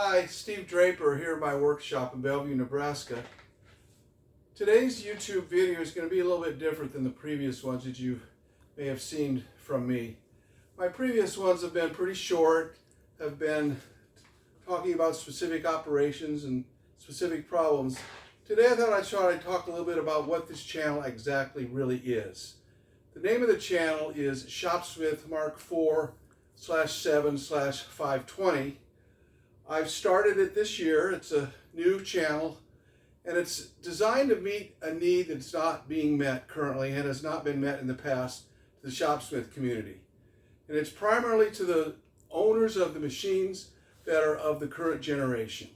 Hi, Steve Draper here at my workshop in Bellevue, Nebraska. Today's YouTube video is going to be a little bit different than the previous ones that you may have seen from me. My previous ones have been pretty short, have been talking about specific operations and specific problems. Today I thought I'd try to talk a little bit about what this channel exactly really is. The name of the channel is Shopsmith Mark 4/7/520. I've started it this year. It's a new channel and it's designed to meet a need that's not being met currently and has not been met in the past to the shopsmith community. And it's primarily to the owners of the machines that are of the current generation.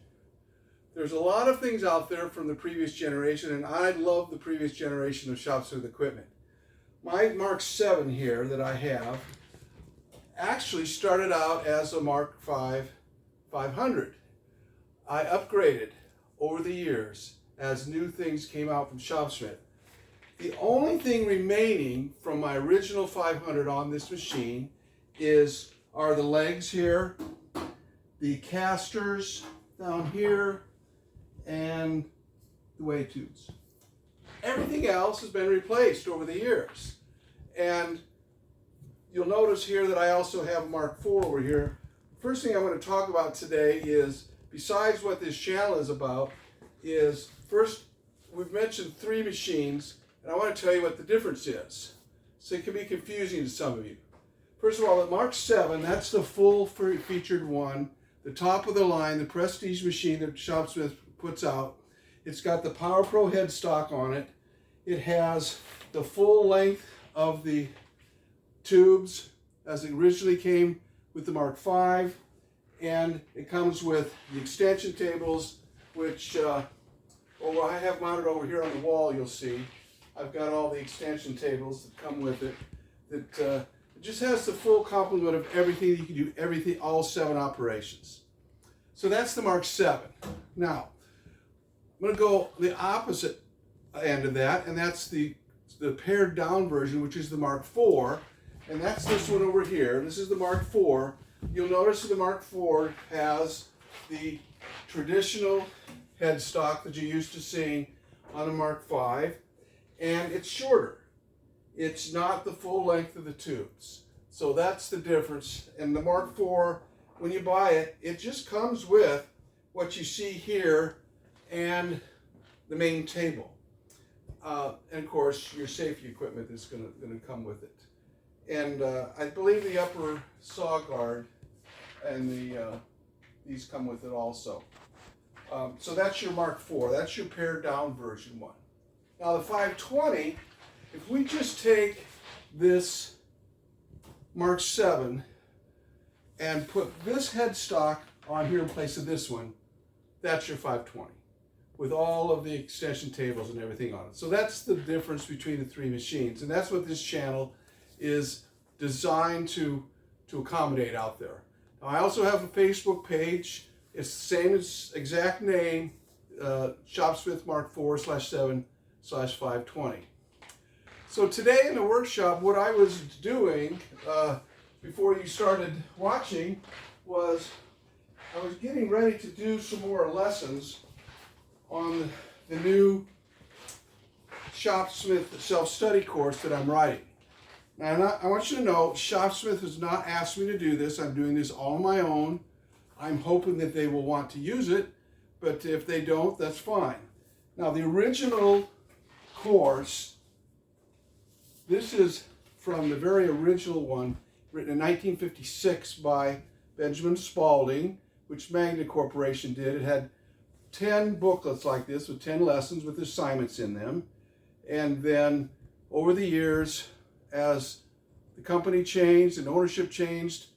There's a lot of things out there from the previous generation, and I love the previous generation of shopsmith equipment. My Mark 7 here that I have actually started out as a Mark 500. I upgraded over the years as new things came out from Shopsmith. The only thing remaining from my original 500 on this machine are the legs here, the casters down here, and the weigh tubes. Everything else has been replaced over the years. And you'll notice here that I also have Mark 4 over here. First thing I want to talk about today is, besides what this channel is about, is first we've mentioned 3 machines, and I want to tell you what the difference is. So it can be confusing to some of you. First of all, the Mark 7, that's the full featured one, the top of the line, the prestige machine that Shopsmith puts out. It's got the Power Pro headstock on it. It has the full length of the tubes as it originally came with the Mark 5, and it comes with the extension tables, which I have mounted over here on the wall. You'll see I've got all the extension tables that come with it. It just has the full complement of everything. You can do everything, all 7 operations. So that's the Mark 7. Now I'm going to go the opposite end of that, and that's the pared down version, which is the Mark 4. And that's this one over here. This is the Mark 4. You'll notice that the Mark 4 has the traditional headstock that you're used to seeing on the Mark 5, and it's shorter. It's not the full length of the tubes. So that's the difference. And the Mark 4, when you buy it, it just comes with what you see here and the main table. And of course, your safety equipment is going to come with it. And I believe the upper saw guard and these come with it also. So that's your Mark 4. That's your pared down version 1. Now the 520, if we just take this Mark 7 and put this headstock on here in place of this one, that's your 520 with all of the extension tables and everything on it. So that's the difference between the 3 machines, and that's what this channel is designed to accommodate out there. Now, I also have a Facebook page. It's the same exact name, Shopsmith Mark 4/7/520. So today in the workshop, what I was doing before you started watching was I was getting ready to do some more lessons on the new Shopsmith self-study course that I'm writing. Now, I want you to know, Shopsmith has not asked me to do this. I'm doing this all on my own. I'm hoping that they will want to use it, but if they don't, that's fine. Now, the original course, this is from the very original one, written in 1956 by Benjamin Spalding, which Magna Corporation did. It had 10 booklets like this with 10 lessons with assignments in them. And then over the years, as the company changed and ownership changed,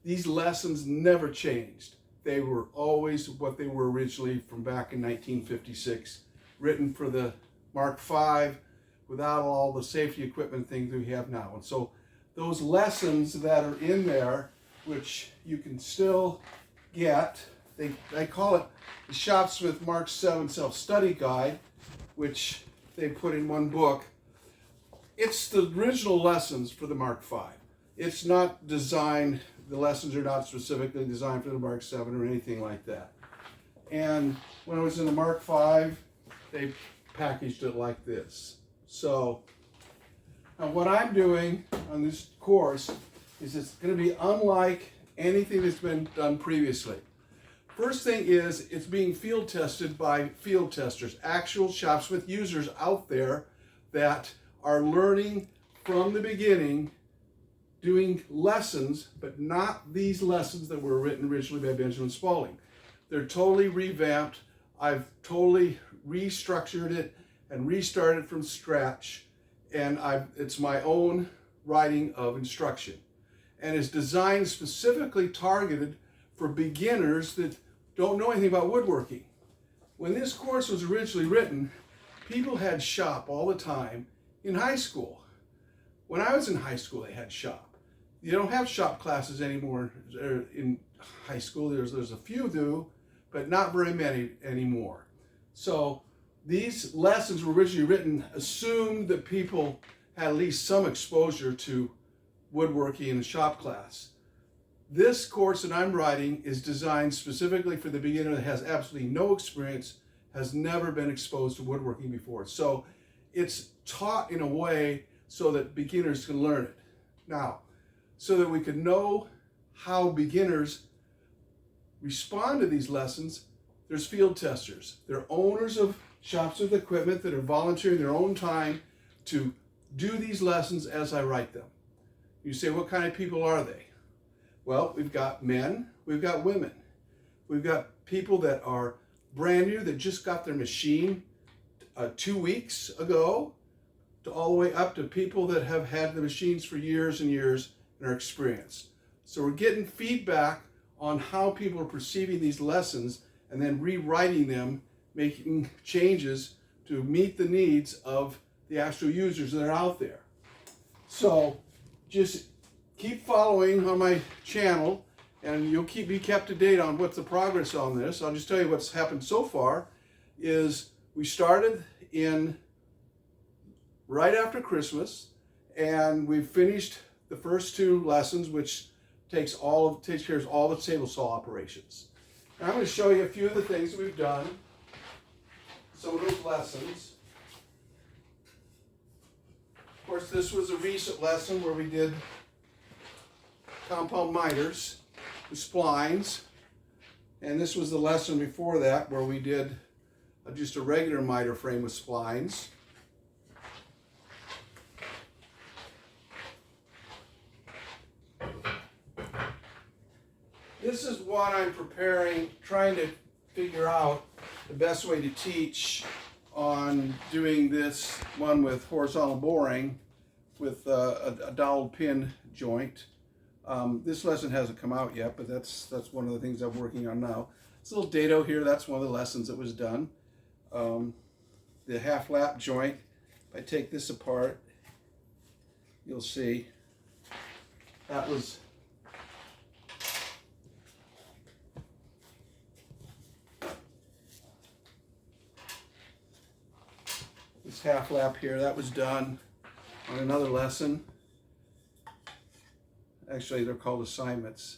these lessons never changed. They were always what they were originally from back in 1956, written for the Mark 5 without all the safety equipment things we have now. And so those lessons that are in there, which you can still get, they call it the Shopsmith Mark 7 Self-Study Guide, which they put in one book. It's the original lessons for the Mark 5. It's not designed, the lessons are not specifically designed for the Mark 7 or anything like that. And when I was in the Mark V, they packaged it like this. So now what I'm doing on this course is it's going to be unlike anything that's been done previously. First thing is it's being field tested by field testers, actual Shopsmith users out there that are learning from the beginning, doing lessons, but not these lessons that were written originally by Benjamin Spaulding. They're totally revamped. I've totally restructured it and restarted from scratch, and it's my own writing of instruction. And it's designed specifically targeted for beginners that don't know anything about woodworking. When this course was originally written, people had shop all the time in high school. When I was in high school, they had shop. You don't have shop classes anymore in high school. There's a few do, but not very many anymore. So these lessons were originally written, assumed that people had at least some exposure to woodworking in a shop class. This course that I'm writing is designed specifically for the beginner that has absolutely no experience, has never been exposed to woodworking before. So it's taught in a way so that beginners can learn it. Now, so that we can know how beginners respond to these lessons, there's field testers. They're owners of shops with equipment that are volunteering their own time to do these lessons as I write them. You say, what kind of people are they? Well, we've got men, we've got women. We've got people that are brand new, that just got their machine 2 weeks ago, to all the way up to people that have had the machines for years and years and are experienced. So we're getting feedback on how people are perceiving these lessons and then rewriting them, making changes to meet the needs of the actual users that are out there. So just keep following on my channel and you'll be kept to date on what's the progress on this. I'll just tell you what's happened so far is we started in right after Christmas and we finished the first 2 lessons, which takes care of all the table saw operations. And I'm going to show you a few of the things that we've done, some of those lessons. Of course, this was a recent lesson where we did compound miters with splines, and this was the lesson before that where we did just a regular miter frame with splines. This is what I'm preparing, trying to figure out the best way to teach on doing this one with horizontal boring with a dowel pin joint. This lesson hasn't come out yet, but that's one of the things I'm working on now. This little dado here, that's one of the lessons that was done. The half lap joint, if I take this apart, you'll see that was this half lap here, that was done on another lesson. Actually, they're called assignments.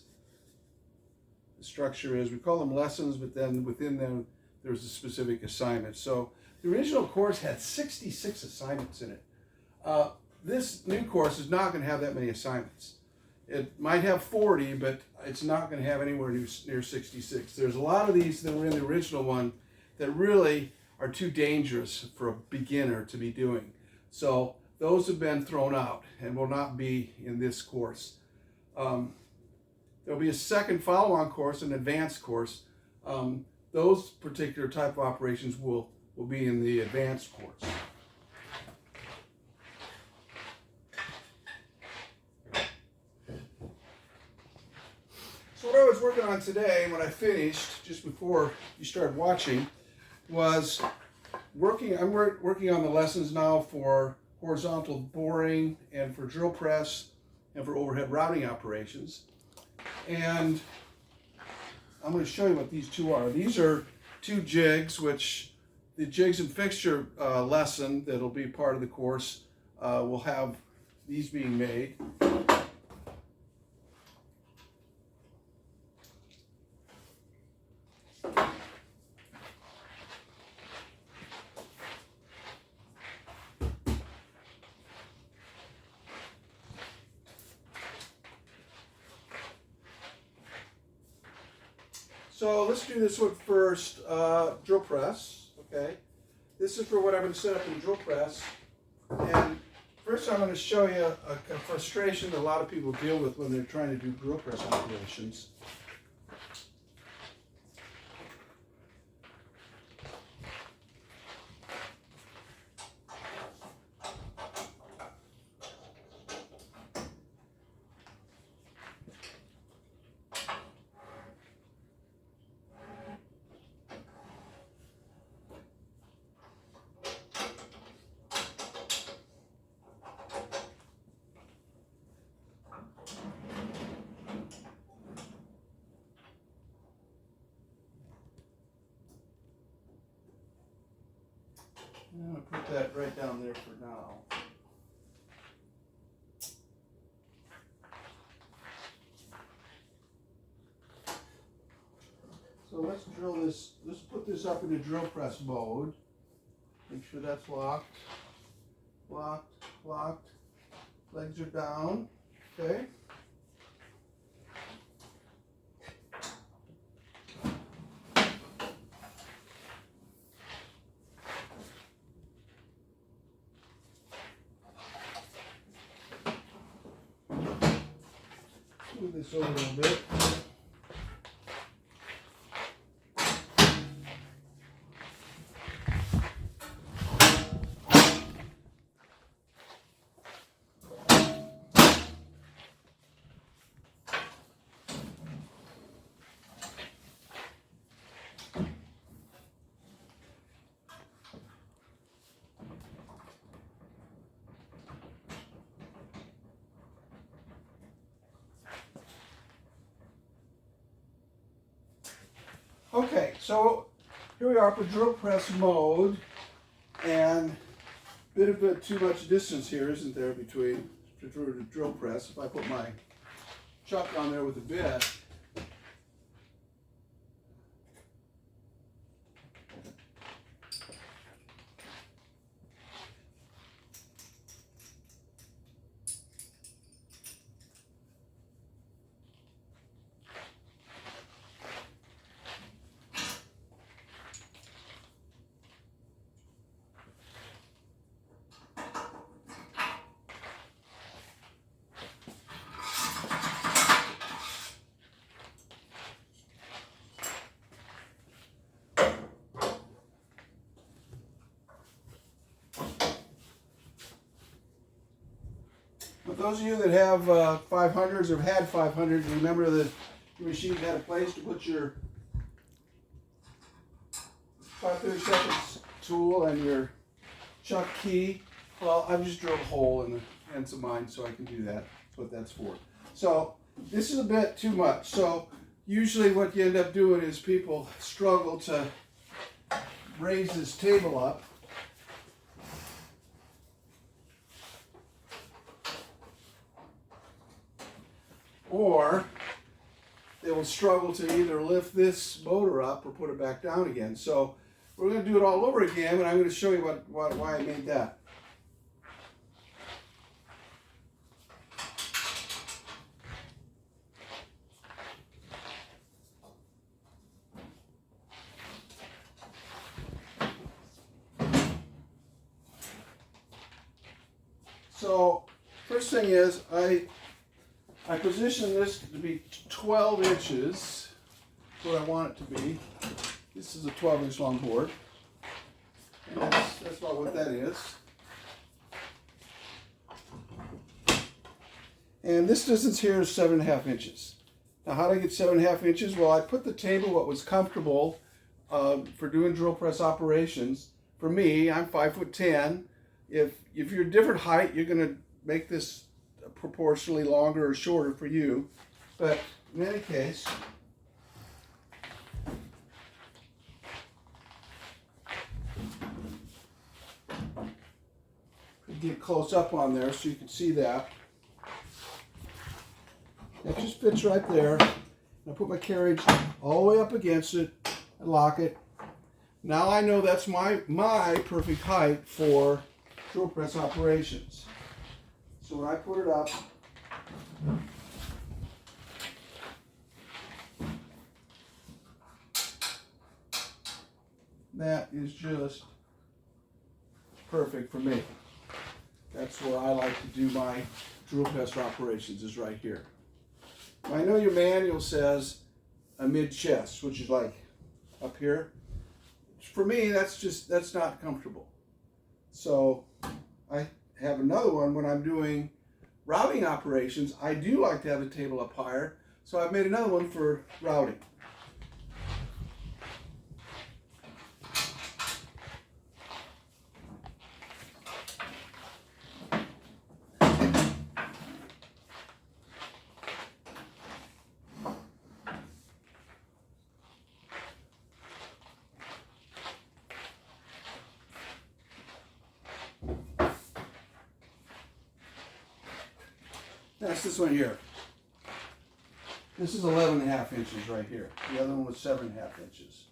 The structure is, we call them lessons, but then within them, there's a specific assignment. So the original course had 66 assignments in it. This new course is not going to have that many assignments. It might have 40, but it's not going to have anywhere near 66. There's a lot of these that were in the original one that really are too dangerous for a beginner to be doing. So those have been thrown out and will not be in this course. There'll be a second follow-on course, an advanced course. Those particular type of operations will be in the advanced course. So what I was working on today, when I finished, just before you started watching, was I'm working on the lessons now for horizontal boring and for drill press and for overhead routing operations. And I'm going to show you what these 2 are. These are 2 jigs, which the jigs and fixture lesson that'll be part of the course will have these being made. So let's do this one first, drill press, okay? This is for what I'm going to set up in drill press. And first I'm going to show you a frustration that a lot of people deal with when they're trying to do drill press operations. I'm going to put that right down there for now. So let's drill this, let's put this up in the drill press mode. Make sure that's locked, locked, locked. Legs are down, okay? Move this over a little bit. Okay, so here we are for drill press mode, and a bit too much distance here, isn't there, between the drill press. If I put my chuck on there with a bit, for those of you that have 500s or had 500s, remember that your machine had a place to put your 5/32 tool and your chuck key. Well, I've just drilled a hole in the ends of mine so I can do that. That's what that's for. So this is a bit too much. So usually what you end up doing is people struggle to raise this table up. Or they will struggle to either lift this motor up or put it back down again. So we're going to do it all over again, and I'm going to show you why I made that. So first thing is I position this to be 12 inches, what I want it to be. This is a 12-inch long board. And that's about what that is. And this distance here is 7.5 inches. Now how did I get 7.5 inches? Well, I put the table what was comfortable for doing drill press operations. For me, I'm 5'10". If you're a different height, you're going to make this proportionally longer or shorter for you, but in any case, get close up on there so you can see that. That just fits right there. I put my carriage all the way up against it and lock it. Now I know that's my perfect height for drill press operations. So when I put it up, that is just perfect for me. That's where I like to do my drill press operations, is right here. I know your manual says a mid-chest, which is like up here. For me, that's not comfortable. So I have another one when I'm doing routing operations. I do like to have the table up higher, so I've made another one for routing. That's this one here. This is 11.5 inches right here. The other one was 7.5 inches.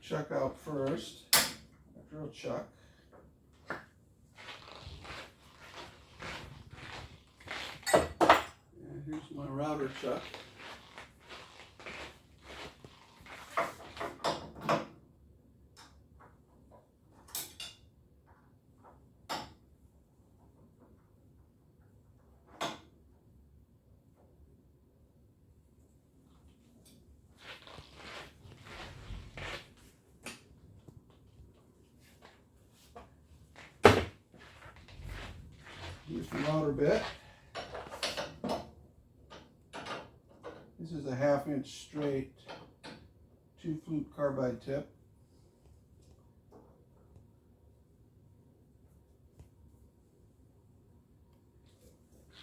Chuck out first. Drill chuck. Here's my router chuck. Here's the router bit. This is a 1/2 inch straight 2-flute carbide tip.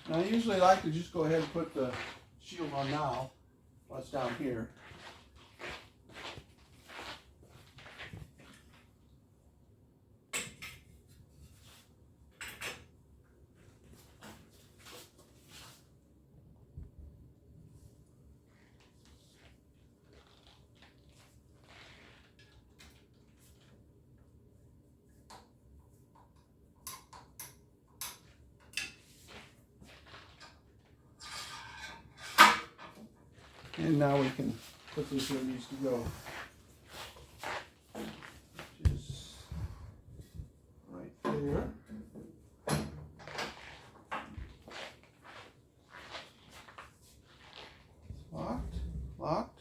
Now, I usually like to just go ahead and put the shield on now while it's down here. And now we can put this where it needs to go. Which is right there. Locked, locked.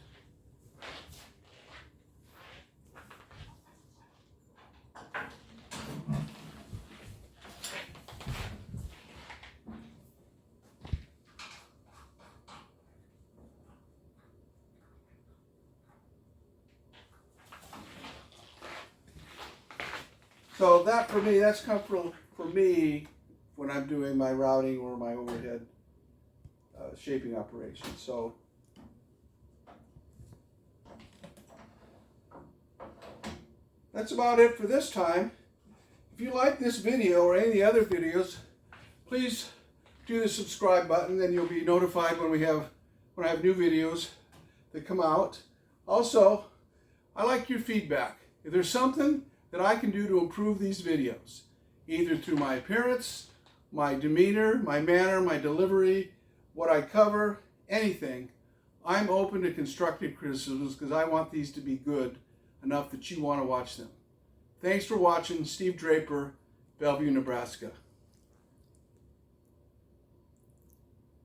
So that for me, that's comfortable for me when I'm doing my routing or my overhead shaping operations. So that's about it for this time. If you like this video or any of the other videos, please do the subscribe button, then you'll be notified when I have new videos that come out. Also, I like your feedback. If there's something that I can do to improve these videos, either through my appearance, my demeanor, my manner, my delivery, what I cover, anything, I'm open to constructive criticisms because I want these to be good enough that you want to watch them. Thanks for watching. Steve Draper, Bellevue, Nebraska.